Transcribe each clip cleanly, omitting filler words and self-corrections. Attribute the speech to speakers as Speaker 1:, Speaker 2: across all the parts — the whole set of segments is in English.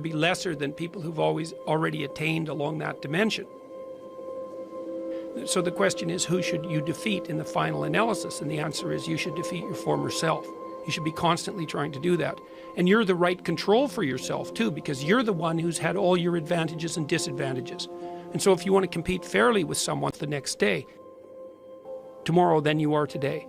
Speaker 1: be lesser than people who've already attained along that dimension. So the question is, who should you defeat in the final analysis? And the answer is, you should defeat your former self. You should be constantly trying to do that. And you're the right control for yourself too, because you're the one who's had all your advantages and disadvantages. And so if you want to compete fairly with someone the next day, tomorrow than you are today.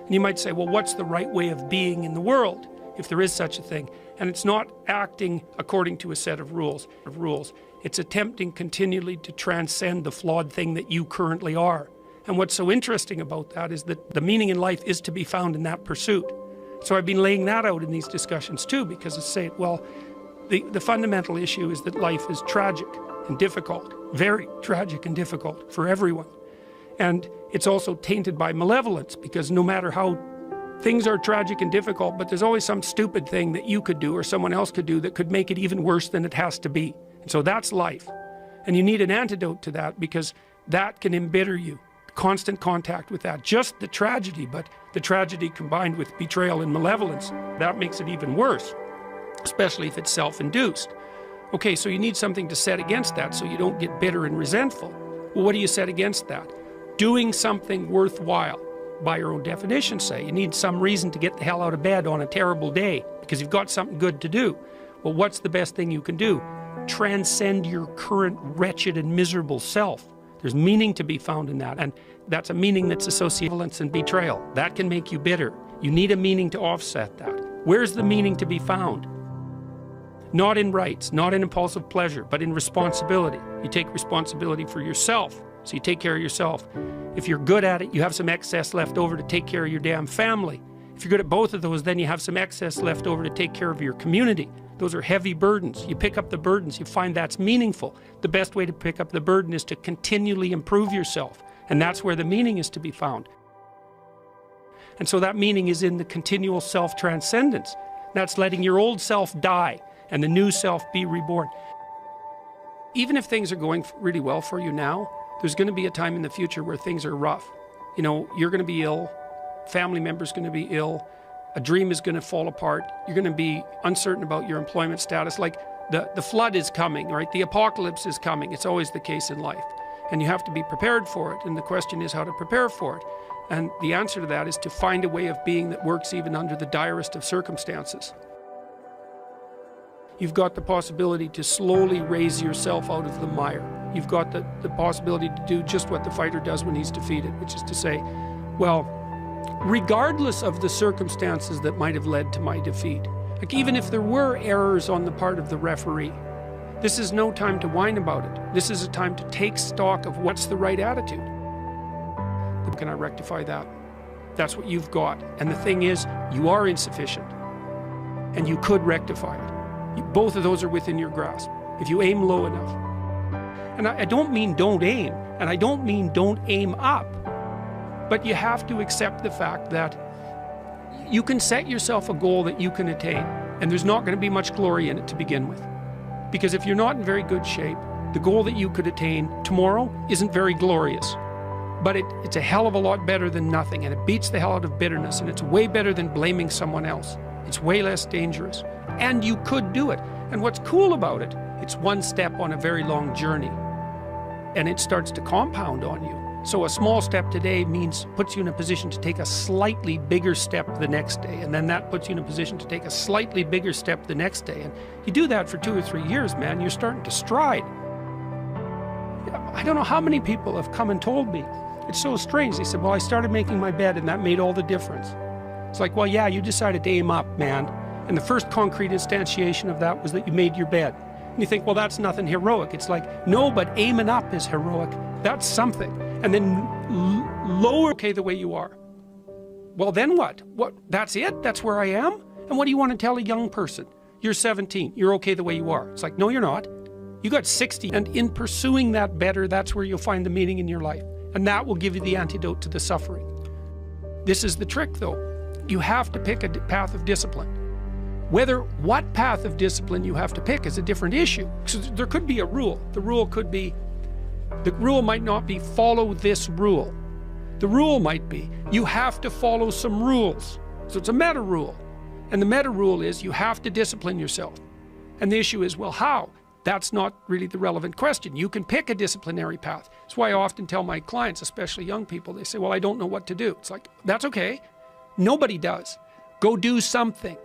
Speaker 1: And you might say, well, what's the right way of being in the world, if there is such a thing? And it's not acting according to a set of rules. It's attempting continually to transcend the flawed thing that you currently are. And what's so interesting about that is that the meaning in life is to be found in that pursuit. So I've been laying that out in these discussions too, because I say, well, the fundamental issue is that life is tragic and difficult, very tragic and difficult for everyone. And it's also tainted by malevolence, because no matter how things are tragic and difficult, but there's always some stupid thing that you could do or someone else could do that could make it even worse than it has to be. And so that's life. And you need an antidote to that, because that can embitter you. Constant contact with that, just the tragedy, but the tragedy combined with betrayal and malevolence, that makes it even worse, especially if it's self-induced. Okay, so you need something to set against that so you don't get bitter and resentful. Well, what do you set against that? Doing something worthwhile. By your own definition, say, you need some reason to get the hell out of bed on a terrible day because you've got something good to do. Well, what's the best thing you can do? Transcend your current wretched and miserable self. There's meaning to be found in that, and that's a meaning that's associated with violence and betrayal. That can make you bitter. You need a meaning to offset that. Where's the meaning to be found? Not in rights, not in impulsive pleasure, but in responsibility. You take responsibility for yourself, so you take care of yourself. If you're good at it, you have some excess left over to take care of your damn family. If you're good at both of those, then you have some excess left over to take care of your community. Those are heavy burdens. You pick up the burdens, you find that's meaningful. The best way to pick up the burden is to continually improve yourself. And that's where the meaning is to be found. And so that meaning is in the continual self-transcendence. That's letting your old self die and the new self be reborn. Even if things are going really well for you now, there's going to be a time in the future where things are rough. You know, you're going to be ill, family member's going to be ill, a dream is going to fall apart, you're going to be uncertain about your employment status. Like the flood is coming, right? The apocalypse is coming. It's always the case in life. And you have to be prepared for it. And the question is how to prepare for it. And the answer to that is to find a way of being that works even under the direst of circumstances. You've got the possibility to slowly raise yourself out of the mire. You've got the possibility to do just what the fighter does when he's defeated, which is to say, well, regardless of the circumstances that might have led to my defeat, like even if there were errors on the part of the referee, this is no time to whine about it. This is a time to take stock of what's the right attitude. Can I rectify that? That's what you've got. And the thing is, you are insufficient. And you could rectify it. Both of those are within your grasp, if you aim low enough. And I don't mean don't aim, and I don't mean don't aim up. But you have to accept the fact that you can set yourself a goal that you can attain, and there's not going to be much glory in it to begin with. Because if you're not in very good shape, the goal that you could attain tomorrow isn't very glorious. But it's a hell of a lot better than nothing, and it beats the hell out of bitterness, and it's way better than blaming someone else. It's way less dangerous. And you could do it. And what's cool about it, it's one step on a very long journey. And it starts to compound on you. So a small step today puts you in a position to take a slightly bigger step the next day. And then that puts you in a position to take a slightly bigger step the next day. And you do that for 2 or 3 years, man, you're starting to stride. I don't know how many people have come and told me. It's so strange. They said, well, I started making my bed and that made all the difference. It's like, well, yeah, you decided to aim up, man. And the first concrete instantiation of that was that you made your bed. And you think, well, that's nothing heroic. It's like, no, but aiming up is heroic. That's something. And then lower, okay, the way you are. Well, then what? What? That's it? That's where I am? And what do you want to tell a young person? You're 17. You're okay the way you are. It's like, no, you're not. You got 60. And in pursuing that better, that's where you'll find the meaning in your life. And that will give you the antidote to the suffering. This is the trick, though. You have to pick a path of discipline. What path of discipline you have to pick is a different issue. So there could be a rule. The rule might not be follow this rule. The rule might be you have to follow some rules. So it's a meta rule. And the meta rule is you have to discipline yourself. And the issue is, well, how? That's not really the relevant question. You can pick a disciplinary path. That's why I often tell my clients, especially young people, they say, well, I don't know what to do. It's like, that's okay. Nobody does. Go do something.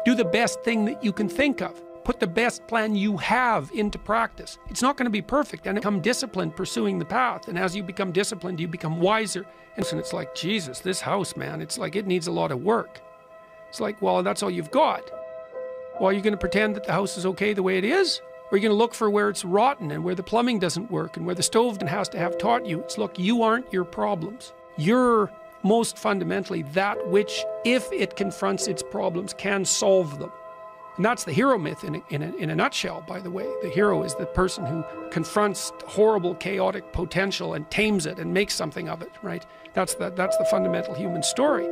Speaker 1: Do the best thing that you can think of. Put the best plan you have into practice. It's not going to be perfect, and become disciplined pursuing the path. And as you become disciplined, you become wiser. And it's like, Jesus, this house, man, it's like it needs a lot of work. It's like, well, that's all you've got. Well, are you going to pretend that the house is okay the way it is? Or are you going to look for where it's rotten and where the plumbing doesn't work and where the stove has to have taught you? It's, look, you aren't your problems. You're most fundamentally that which, if it confronts its problems, can solve them. And that's the hero myth in a nutshell, by the way. The hero is the person who confronts horrible, chaotic potential and tames it and makes something of it, right? That's the fundamental human story.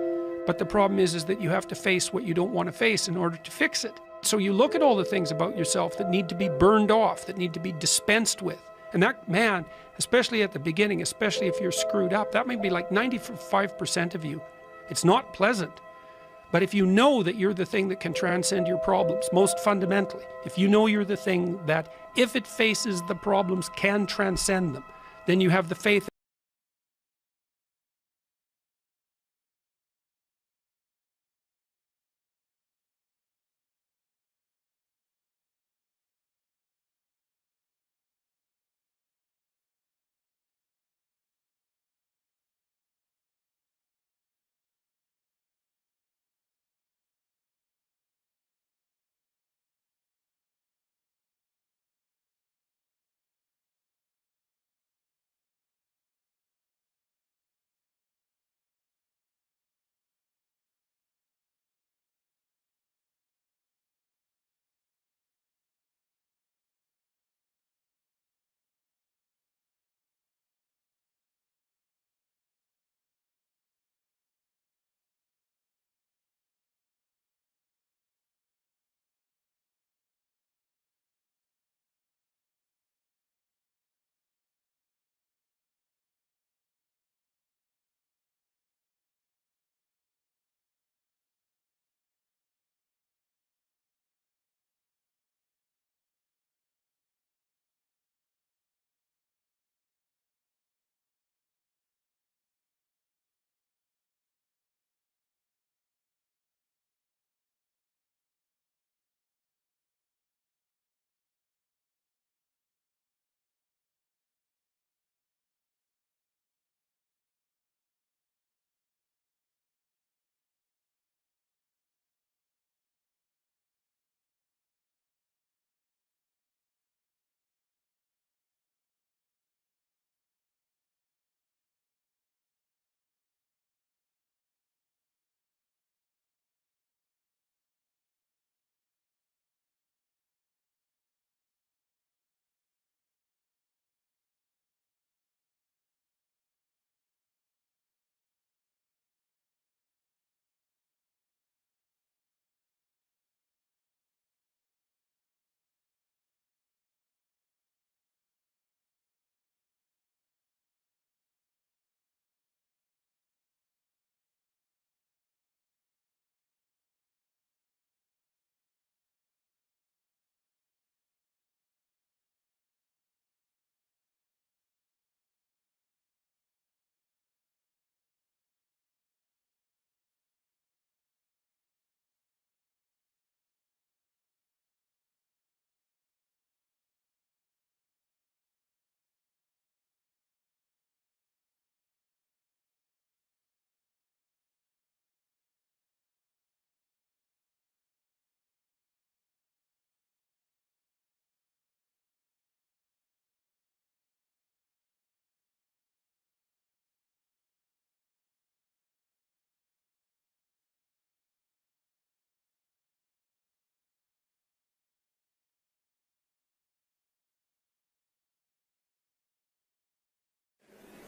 Speaker 1: But the problem is that you have to face what you don't want to face in order to fix it. So you look at all the things about yourself that need to be burned off, that need to be dispensed with. And that, man, especially at the beginning, especially if you're screwed up, that may be like 95% of you. It's not pleasant. But if you know that you're the thing that can transcend your problems, most fundamentally, if you know you're the thing that, if it faces the problems, can transcend them, then you have the faith.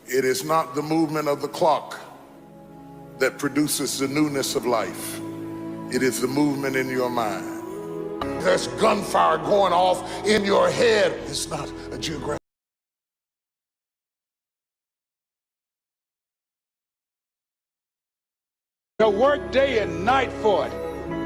Speaker 2: It is not the movement of the clock that produces the newness of life. It is the movement in your mind. There's gunfire going off in your head. It's not a geographic.
Speaker 3: They'll work day and night for it.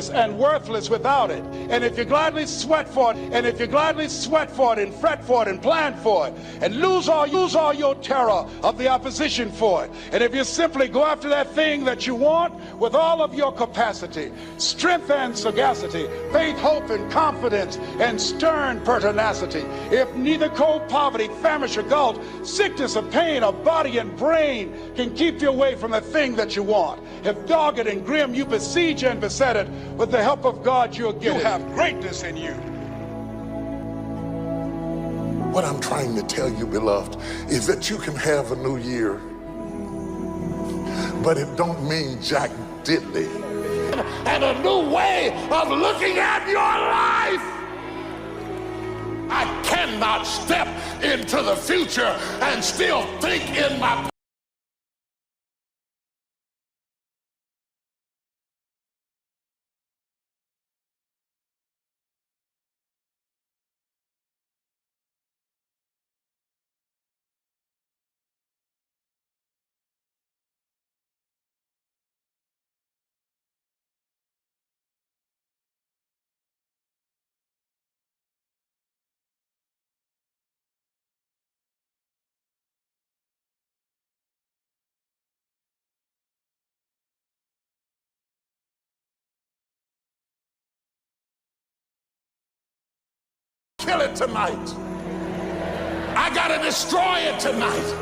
Speaker 3: and worthless without it. And if you gladly sweat for it, and if you gladly sweat for it and fret for it and plan for it, and lose all your terror of the opposition for it, and if you simply go after that thing that you want with all of your capacity, strength and sagacity, faith, hope and confidence, and stern pertinacity, if neither cold poverty, famish or gulf, sickness or pain of body and brain can keep you away from the thing that you want, if dogged and grim you besiege and beset it, with the help of God you'll get it. You have greatness in you.
Speaker 2: What I'm trying to tell you, beloved, is that you can have a new year, but it don't mean jack diddly. And a new way of looking at your life. I cannot step into the future and still think in my kill it tonight. I gotta destroy it tonight.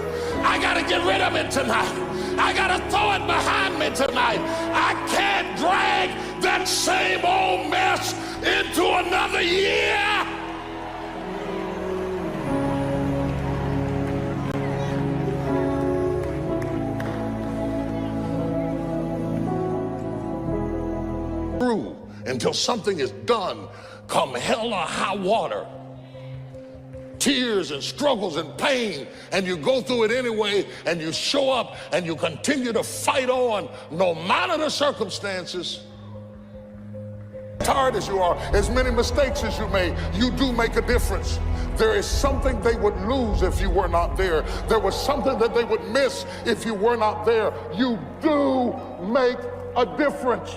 Speaker 2: I gotta get rid of it tonight. I gotta throw it behind me tonight. I can't drag that same old mess into another year. Through until something is done, come hell or high water. Tears and struggles and pain, and you go through it anyway, and you show up and you continue to fight on no matter the circumstances. Tired as you are, as many mistakes as you made, you do make a difference. There is something they would lose if you were not there. There was something that they would miss if you were not there. You do make a difference.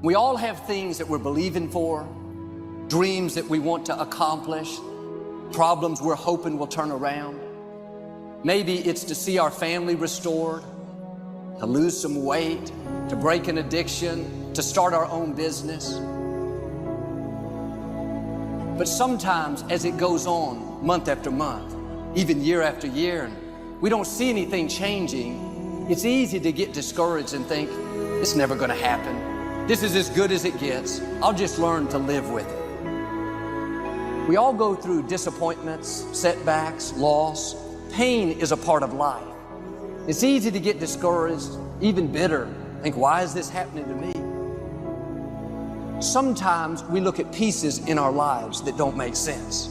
Speaker 4: We all have things that we're believing for, dreams that we want to accomplish, problems we're hoping will turn around. Maybe it's to see our family restored, to lose some weight, to break an addiction, to start our own business. But sometimes as it goes on month after month, even year after year, and we don't see anything changing, it's easy to get discouraged and think, it's never gonna happen. This is as good as it gets. I'll just learn to live with it. We all go through disappointments, setbacks, loss. Pain is a part of life. It's easy to get discouraged, even bitter. Think, why is this happening to me? Sometimes we look at pieces in our lives that don't make sense.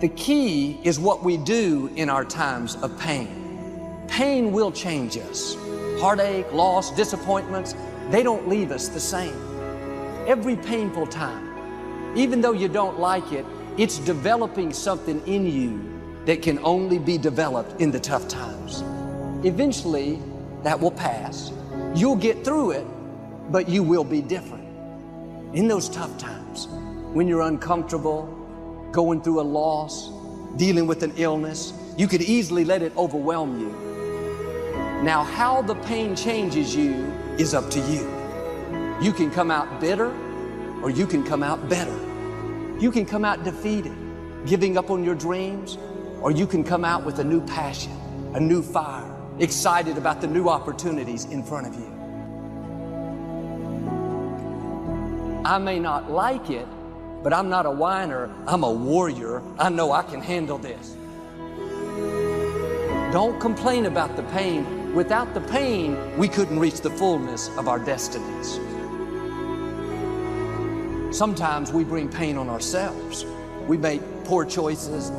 Speaker 4: The key is what we do in our times of pain. Pain will change us. Heartache, loss, disappointments, they don't leave us the same. Every painful time, even though you don't like it, it's developing something in you that can only be developed in the tough times. Eventually, that will pass. You'll get through it, but you will be different. In those tough times, when you're uncomfortable, going through a loss, dealing with an illness, you could easily let it overwhelm you. Now, how the pain changes you is up to you. You can come out bitter, or you can come out better. You can come out defeated, giving up on your dreams, or you can come out with a new passion, a new fire, excited about the new opportunities in front of you. I may not like it, but I'm not a whiner, I'm a warrior. I know I can handle this. Don't complain about the pain. Without the pain, we couldn't reach the fullness of our destinies. Sometimes we bring pain on ourselves. We make poor choices,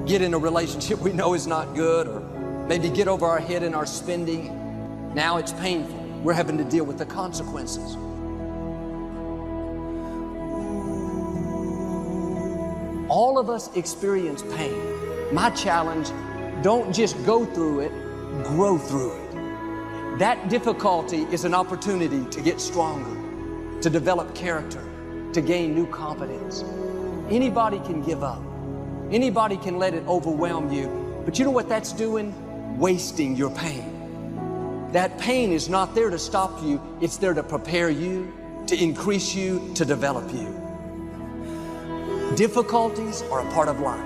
Speaker 4: get in a relationship we know is not good, or maybe get over our head in our spending. Now it's painful. We're having to deal with the consequences. All of us experience pain. My challenge, don't just go through it, grow through it. That difficulty is an opportunity to get stronger. to develop character, to gain new competence. Anybody can give up. Anybody can let it overwhelm you. But you know what that's doing? Wasting your pain. That pain is not there to stop you. It's there to prepare you, to increase you, to develop you. Difficulties are a part of life.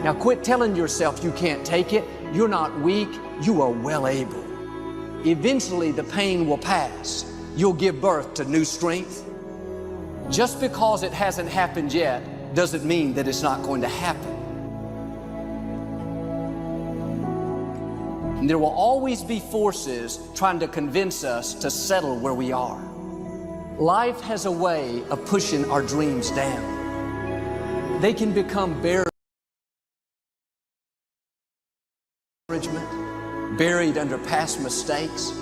Speaker 4: Now quit telling yourself you can't take it. You're not weak. You are well able. Eventually the pain will pass. You'll give birth to new strength. Just because it hasn't happened yet doesn't mean that it's not going to happen. And there will always be forces trying to convince us to settle where we are. Life has a way of pushing our dreams down. They can become buried under past mistakes.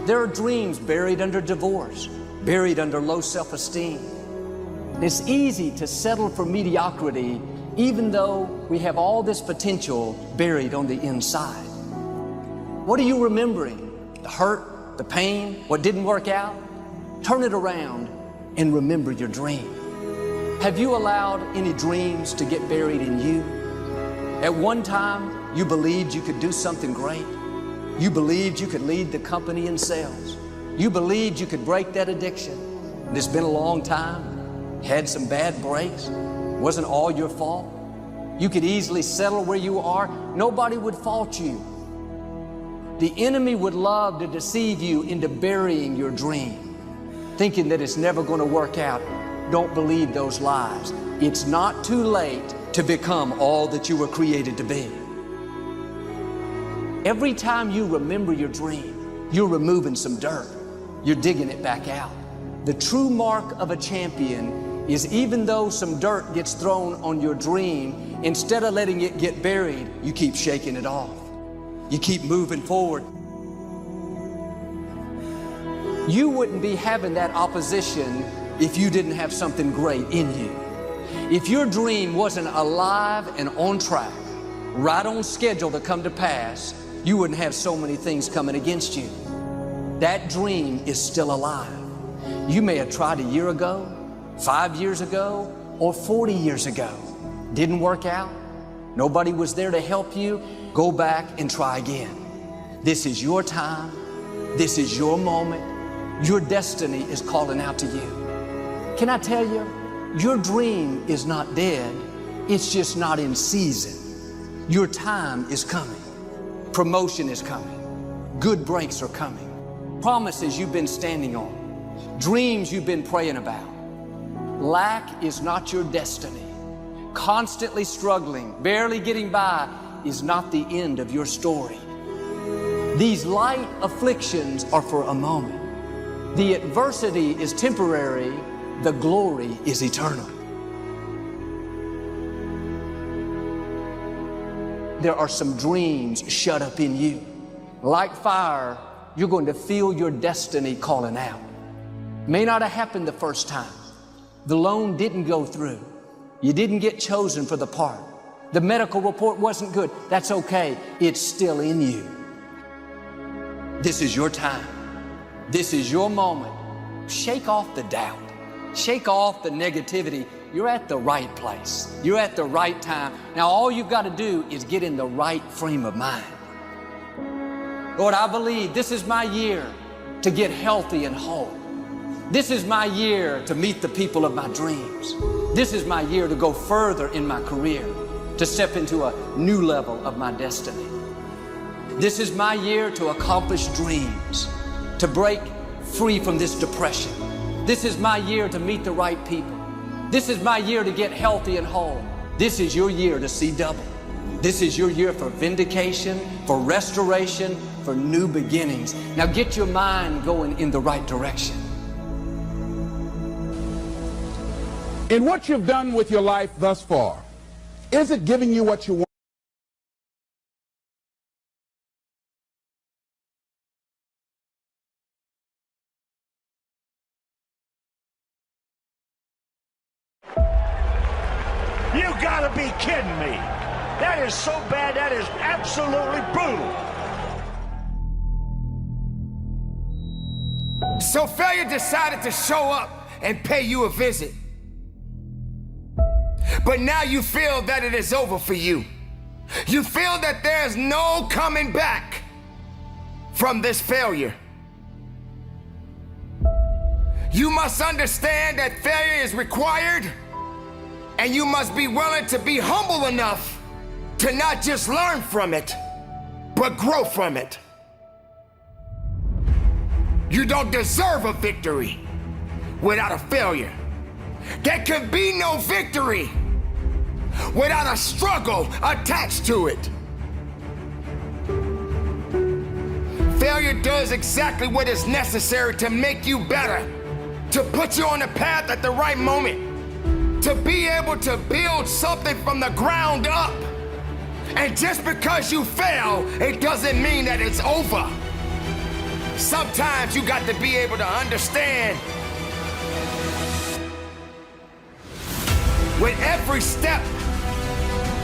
Speaker 4: There are dreams buried under divorce, buried under low self-esteem. It's easy to settle for mediocrity even though we have all this potential buried on the inside. What are you remembering? The hurt, the pain, what didn't work out? Turn it around and remember your dream. Have you allowed any dreams to get buried in you? At one time, you believed you could do something great. You believed you could lead the company in sales. You believed you could break that addiction. And it's been a long time. Had some bad breaks. Wasn't all your fault. You could easily settle where you are. Nobody would fault you. The enemy would love to deceive you into burying your dream, thinking that it's never going to work out. Don't believe those lies. It's not too late to become all that you were created to be. Every time you remember your dream, you're removing some dirt. You're digging it back out. The true mark of a champion is even though some dirt gets thrown on your dream, instead of letting it get buried, you keep shaking it off. You keep moving forward. You wouldn't be having that opposition if you didn't have something great in you. If your dream wasn't alive and on track, right on schedule to come to pass, you wouldn't have so many things coming against you. That dream is still alive. You may have tried a year ago, 5 years ago, or 40 years ago. Didn't work out. Nobody was there to help you. Go back and try again. This is your time. This is your moment. Your destiny is calling out to you. Can I tell you, your dream is not dead. It's just not in season. Your time is coming. Promotion is coming. Good breaks are coming. Promises you've been standing on. Dreams you've been praying about. Lack is not your destiny. Constantly struggling, barely getting by is not the end of your story. These light afflictions are for a moment. The adversity is temporary. The glory is eternal. There are some dreams shut up in you. Like fire, you're going to feel your destiny calling out. May not have happened the first time. The loan didn't go through. You didn't get chosen for the part. The medical report wasn't good. That's okay. It's still in you. This is your time. This is your moment. Shake off the doubt. Shake off the negativity. You're at the right place. You're at the right time. Now all you've got to do is get in the right frame of mind. Lord, I believe this is my year to get healthy and whole. This is my year to meet the people of my dreams. This is my year to go further in my career, to step into a new level of my destiny. This is my year to accomplish dreams, to break free from this depression. This is my year to meet the right people. This is my year to get healthy and whole. This is your year to see double. This is your year for vindication, for restoration, for new beginnings. Now get your mind going in the right direction.
Speaker 5: In what you've done with your life thus far, is it giving you what you want?
Speaker 6: You gotta be kidding me. That is so bad, that is absolutely brutal.
Speaker 7: So failure decided to show up and pay you a visit. But now you feel that it is over for you. You feel that there's no coming back from this failure. You must understand that failure is required, and you must be willing to be humble enough to not just learn from it, but grow from it. You don't deserve a victory without a failure. There could be no victory without a struggle attached to it. Failure does exactly what is necessary to make you better, to put you on the path at the right moment, to be able to build something from the ground up. And just because you fail, it doesn't mean that it's over. Sometimes you got to be able to understand with every step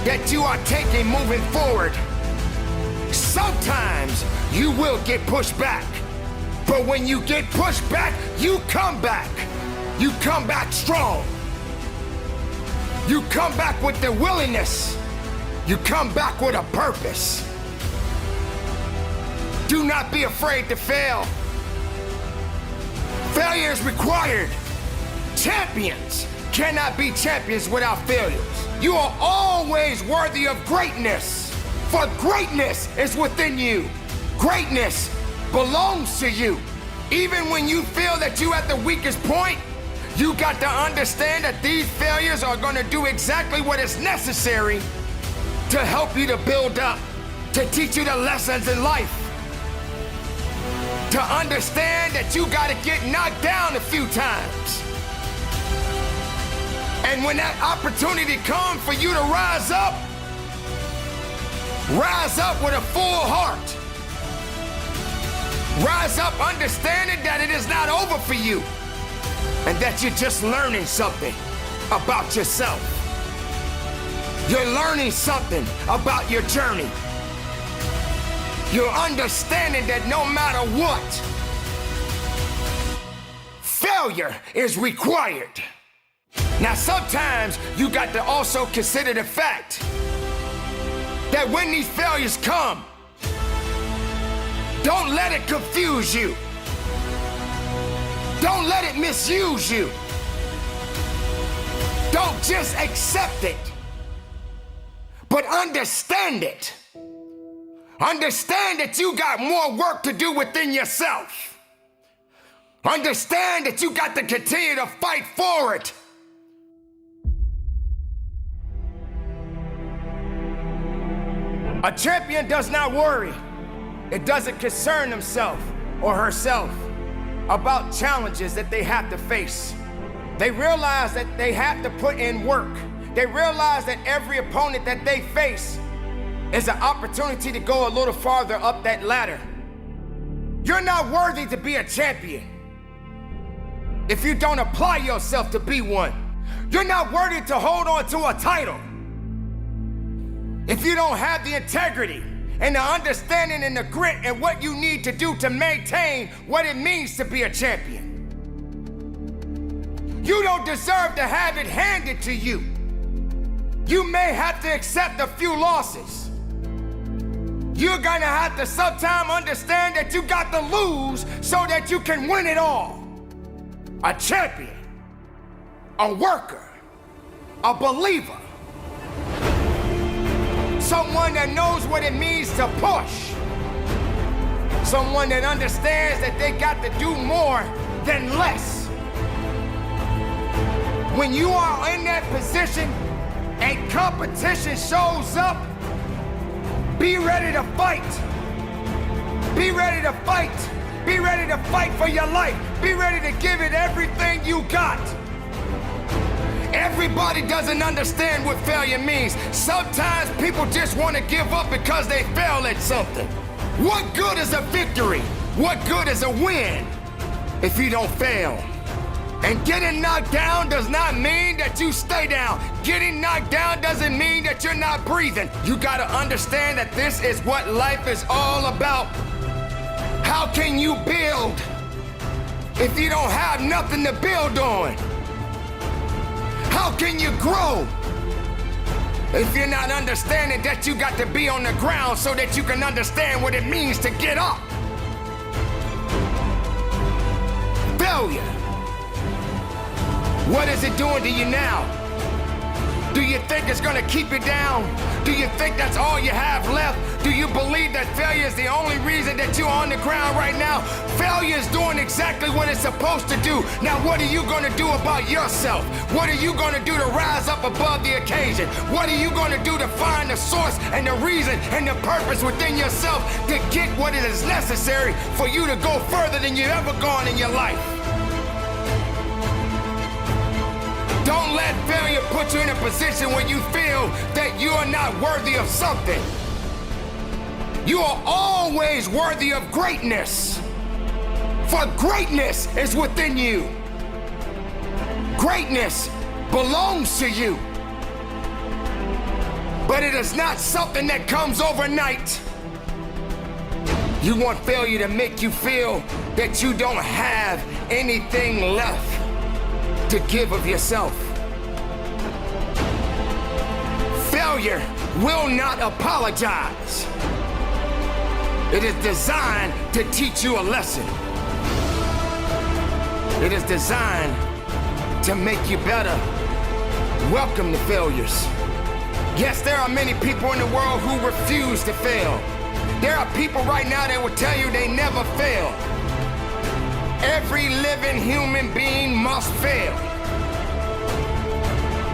Speaker 7: that you are taking moving forward, sometimes you will get pushed back. But when you get pushed back, you come back. You come back strong. You come back with the willingness. You come back with a purpose. Do not be afraid to fail. Failure is required. Champions cannot be champions without failures. You are always worthy of greatness, for greatness is within you. Greatness belongs to you. Even when you feel that you're at the weakest point, you got to understand that these failures are going to do exactly what is necessary to help you to build up, to teach you the lessons in life, to understand that you got to get knocked down a few times. And when that opportunity comes for you to rise up with a full heart. Rise up understanding that it is not over for you and that you're just learning something about yourself. You're learning something about your journey. You're understanding that no matter what, failure is required. Now, sometimes you got to also consider the fact that when these failures come, don't let it confuse you. Don't let it misuse you. Don't just accept it, but understand it. Understand that you got more work to do within yourself. Understand that you got to continue to fight for it. A champion does not worry. It doesn't concern himself or herself about challenges that they have to face. They realize that they have to put in work. They realize that every opponent that they face is an opportunity to go a little farther up that ladder. You're not worthy to be a champion if you don't apply yourself to be one. You're not worthy to hold on to a title if you don't have the integrity and the understanding and the grit and what you need to do to maintain what it means to be a champion. You don't deserve to have it handed to you. You may have to accept a few losses. You're gonna have to sometime understand that you got to lose so that you can win it all. A champion, a worker, a believer, someone that knows what it means to push, someone that understands that they got to do more than less. When you are in that position and competition shows up, be ready to fight. Be ready to fight. Be ready to fight for your life. Be ready to give it everything you got. Everybody doesn't understand what failure means. Sometimes people just want to give up because they fail at something. What good is a victory? What good is a win if you don't fail? And getting knocked down does not mean that you stay down. Getting knocked down doesn't mean that you're not breathing. You gotta understand that this is what life is all about. How can you build if you don't have nothing to build on? How can you grow if you're not understanding that you got to be on the ground so that you can understand what it means to get up? Failure. What is it doing to you now? Do you think it's gonna keep you down? Do you think that's all you have left? Do you believe that failure is the only reason that you're on the ground right now? Failure is doing exactly what it's supposed to do. Now what are you gonna do about yourself? What are you gonna do to rise up above the occasion? What are you gonna do to find the source and the reason and the purpose within yourself to get what it is necessary for you to go further than you've ever gone in your life? Don't let failure put you in a position where you feel that you are not worthy of something. You are always worthy of greatness, for greatness is within you. Greatness belongs to you, but it is not something that comes overnight. You want failure to make you feel that you don't have anything left to give of yourself. Failure will not apologize. It is designed to teach you a lesson. It is designed to make you better. Welcome to failures. Yes, there are many people in the world who refuse to fail. There are people right now that will tell you they never fail. Every living human being must fail.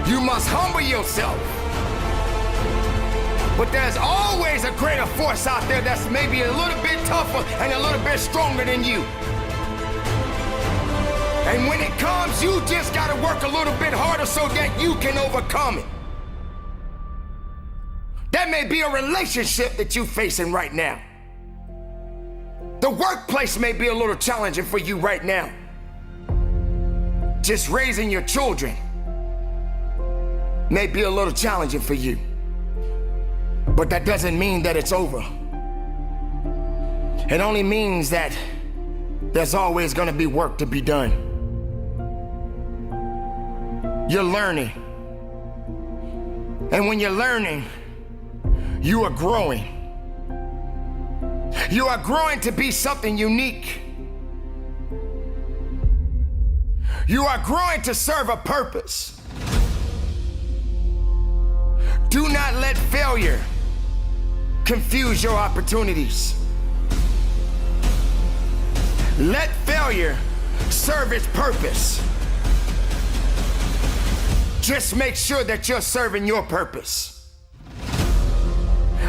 Speaker 7: You must humble yourself. But there's always a greater force out there that's maybe a little bit tougher and a little bit stronger than you. And when it comes, you just gotta work a little bit harder so that you can overcome it. That may be a relationship that you're facing right now. The workplace may be a little challenging for you right now. Just raising your children may be a little challenging for you. But that doesn't mean that it's over. It only means that there's always gonna be work to be done. You're learning. And when you're learning, you are growing. You are growing to be something unique. You are growing to serve a purpose. Do not let failure confuse your opportunities. Let failure serve its purpose. Just make sure that you're serving your purpose.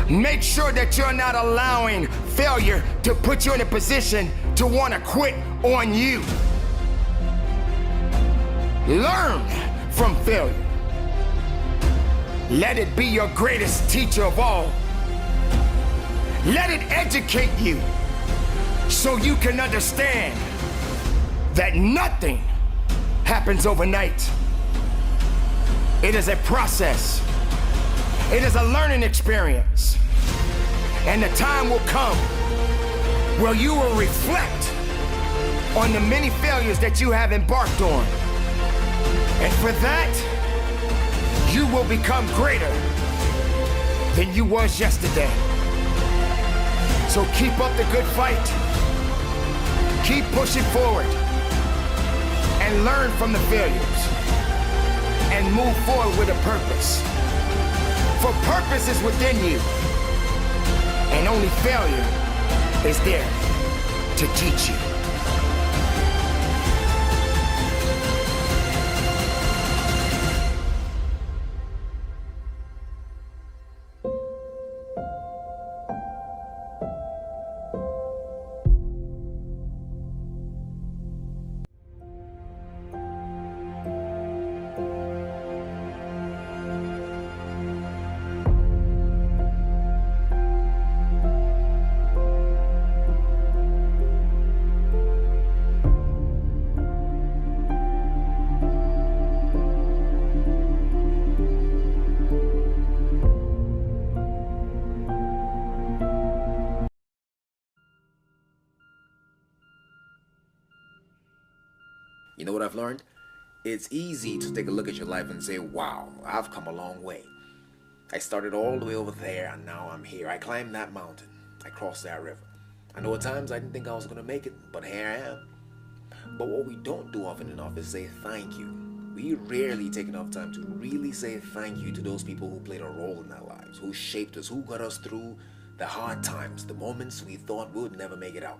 Speaker 7: Make sure that you're not allowing failure to put you in a position to want to quit on you. Learn from failure. Let it be your greatest teacher of all. Let it educate you so you can understand that nothing happens overnight. It is a process. It is a learning experience. And the time will come where you will reflect on the many failures that you have embarked on. And for that, you will become greater than you was yesterday. So keep up the good fight. Keep pushing forward and learn from the failures and move forward with a purpose. For purpose is within you, and only failure is there to teach you.
Speaker 8: You know what I've learned? It's easy to take a look at your life and say, wow, I've come a long way. I started all the way over there and now I'm here. I climbed that mountain. I crossed that river. I know at times I didn't think I was going to make it, but here I am. But what we don't do often enough is say thank you. We rarely take enough time to really say thank you to those people who played a role in our lives, who shaped us, who got us through the hard times, the moments we thought we would never make it out.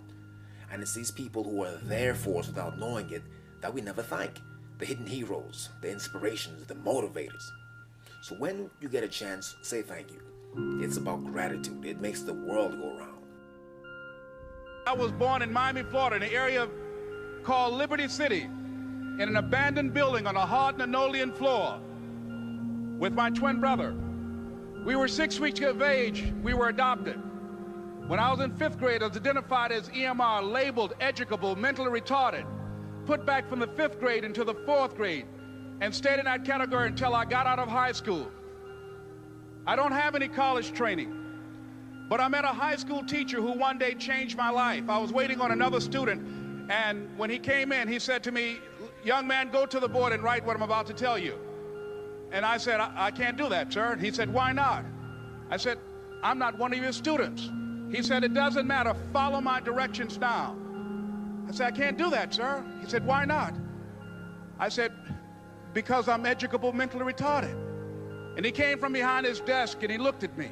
Speaker 8: And it's these people who are there for us without knowing it that we never thank. The hidden heroes, the inspirations, the motivators. So when you get a chance, say thank you. It's about gratitude. It makes the world go round.
Speaker 3: I was born in Miami, Florida, in an area called Liberty City, in an abandoned building on a hard linoleum floor with my twin brother. We were 6 weeks of age. We were adopted. When I was in 5th grade, I was identified as EMR, labeled educable, mentally retarded, put back from the 5th grade into the 4th grade, and stayed in that category until I got out of high school. I don't have any college training, but I met a high school teacher who one day changed my life. I was waiting on another student, and when he came in, he said to me, "Young man, go to the board and write what I'm about to tell you." And I said, I can't do that, sir. He said, "Why not?" I said, "I'm not one of your students." He said, "It doesn't matter. Follow my directions now." I said, "I can't do that, sir." He said, "Why not?" I said, "Because I'm educable, mentally retarded." And he came from behind his desk and he looked at me.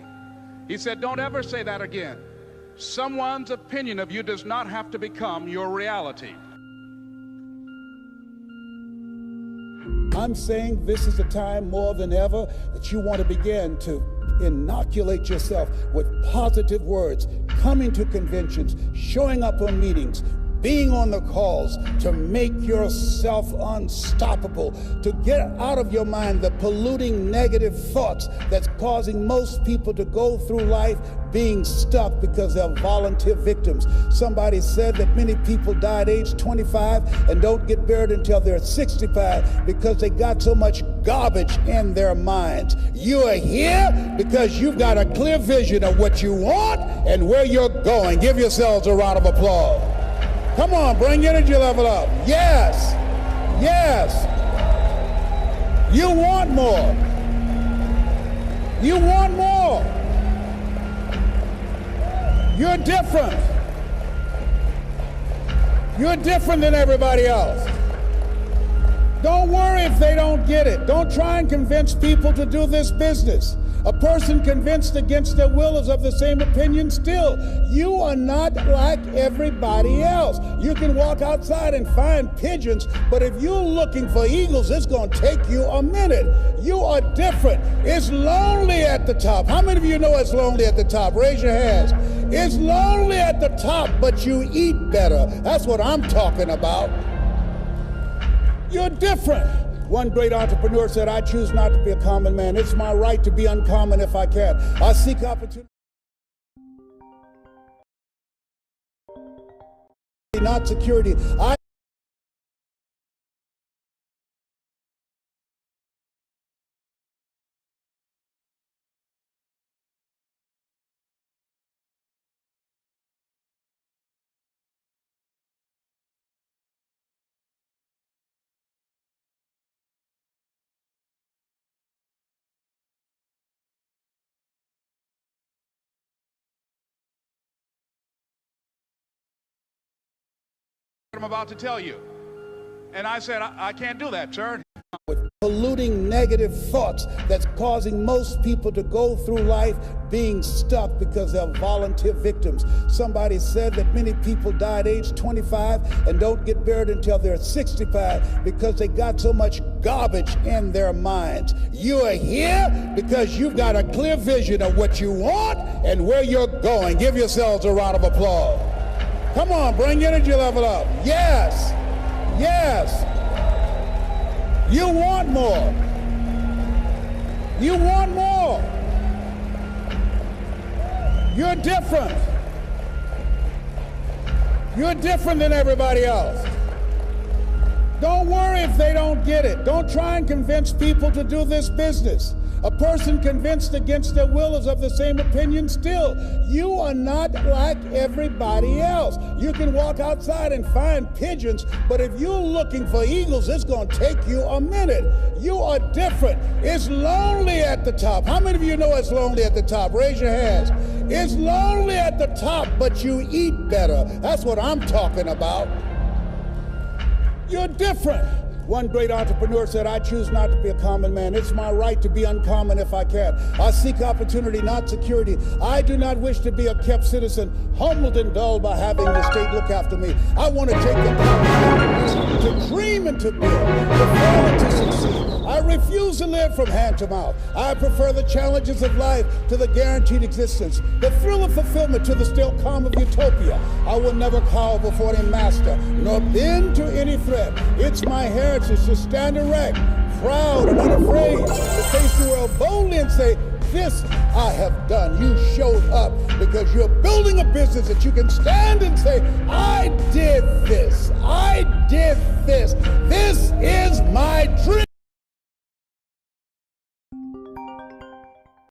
Speaker 3: He said, "Don't ever say that again. Someone's opinion of you does not have to become your reality."
Speaker 5: I'm saying this is a time more than ever that you want to begin to inoculate yourself with positive words, coming to conventions, showing up on meetings, being on the calls, to make yourself unstoppable, to get out of your mind the polluting negative thoughts that's causing most people to go through life being stuck because they're volunteer victims. Somebody said that many people die at age 25 and don't get buried until they're 65 because they got so much garbage in their minds. You are here because you've got a clear vision of what you want and where you're going. Give yourselves a round of applause. Come on, bring your energy level up. Yes, yes. You want more. You want more. You're different. You're different than everybody else. Don't worry if they don't get it. Don't try and convince people to do this business. A person convinced against their will is of the same opinion still. You are not like everybody else. You can walk outside and find pigeons, but if you're looking for eagles, it's going to take you a minute. You are different. It's lonely at the top. How many of you know it's lonely at the top? Raise your hands. It's lonely at the top, but you eat better. That's what I'm talking about. You're different. One great entrepreneur said, "I choose not to be a common man. It's my right to be uncommon if I can. I seek opportunity, not security.
Speaker 3: I'm about to tell you. And I said, I can't do that, sir.
Speaker 5: With polluting negative thoughts that's causing most people to go through life being stuck because they're volunteer victims. Somebody said that many people die at age 25 and don't get buried until they're 65 because they got so much garbage in their minds. You are here because you've got a clear vision of what you want and where you're going. Give yourselves a round of applause. Come on, bring your energy level up. Yes, yes. You want more. You want more. You're different. You're different than everybody else. Don't worry if they don't get it. Don't try and convince people to do this business. A person convinced against their will is of the same opinion still. You are not like everybody else. You can walk outside and find pigeons, but if you're looking for eagles, it's going to take you a minute. You are different. It's lonely at the top. How many of you know it's lonely at the top? Raise your hands. It's lonely at the top, but you eat better. That's what I'm talking about. You're different. One great entrepreneur said, I choose not to be a common man. It's my right to be uncommon if I can. I seek opportunity, not security. I do not wish to be a kept citizen, humbled and dulled by having the state look after me. I want to take the opportunities to dream and to build, to fail and to succeed. I refuse to live from hand to mouth. I prefer the challenges of life to the guaranteed existence, the thrill of fulfillment to the still calm of utopia. I will never cower before any master, nor bend to any threat. It's my heritage to stand erect, proud and unafraid, to face the world boldly and say, this I have done. You showed up because you're building a business that you can stand and say, I did this. I did this. This is my dream.